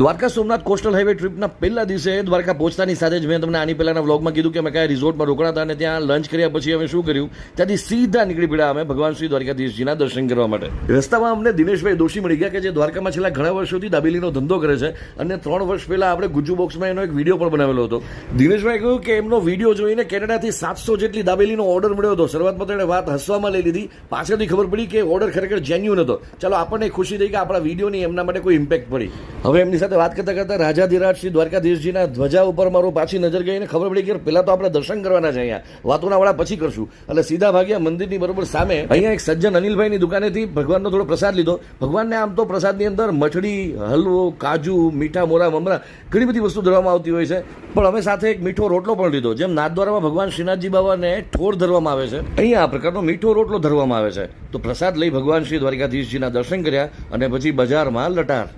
Dwarka Somnath coastal highway ટ્રીપના પહેલા દિવસે દ્વારકા પહોંચતાની સાથે જ મેં તમને આની પહેલાના વ્લોગમાં કીધું કે અમે કયા રિઝોર્ટમાં રોકાણા હતા અને ત્યાં લંચ કર્યા પછી અમે શું કર્યું, ત્યાંથી સીધા નીકળી પડ્યા અમે ભગવાન શ્રી દ્વારકાધીશજીના દર્શન કરવા માટે. રસ્તામાં અમને દિનેશભાઈ દોશી મળી ગયા કે જે દ્વારકામાં છેલ્લા ઘણા વર્ષોથી દાબેલીનો ધંધો કરે છે અને 3 વર્ષ પહેલા આપણે ગુજ્જુ બોક્સમાં એનો એક વિડીયો પણ બનાવેલો હતો. દિનેશભાઈ કહ્યું કે એમનો વિડીયો જોઈને કેનેડાથી 700 જેટલી દાબેલીનો ઓર્ડર મળ્યો હતો. શરૂઆતમાં તો એણે વાત હસવામાં લઈ લીધી, પાછળથી ખબર પડી કે ઓર્ડર ખરેખર જેન્યુન હતો. ચાલો આપણને ખુશી થઈ કે આપણા વિડીયોની એમના માટે કોઈ ઇમ્પેક્ટ પડી. હવે એમની સાથે વાત કરતા કરતા રાજાધિરાજ શ્રી દ્વારકાધીશજીના ધ્વજા ઉપર મારું પાછી નજર ગઈ અને ખબર પડી કે પહેલા તો આપણે દર્શન કરવાના છે, અહીંયા વાતોના વાળા પછી કરશું. એટલે સીધા ભાગ્યા મંદિરની બરોબર સામે અહીંયા એક સજ્જન અનિલભાઈની દુકાનેથી ભગવાનનો થોડો પ્રસાદ લીધો. ભગવાનને આમ તો પ્રસાદની અંદર મઠડી, હલવો, કાજુ, મીઠા મોરા, મમરા ઘણી બધી વસ્તુ ધરવામાં આવતી હોય છે, પણ અમે સાથે એક મીઠો રોટલો પણ લીધો. જેમ નાથદ્વારામાં ભગવાન શ્રીનાથજી બાબાને ઠોર ધરવામાં આવે છે, અહીંયા આ પ્રકારનો મીઠો રોટલો ધરવામાં આવે છે. તો પ્રસાદ લઈ ભગવાન શ્રી દ્વારકાધીશજીના દર્શન કર્યા અને પછી બજારમાં લટાર.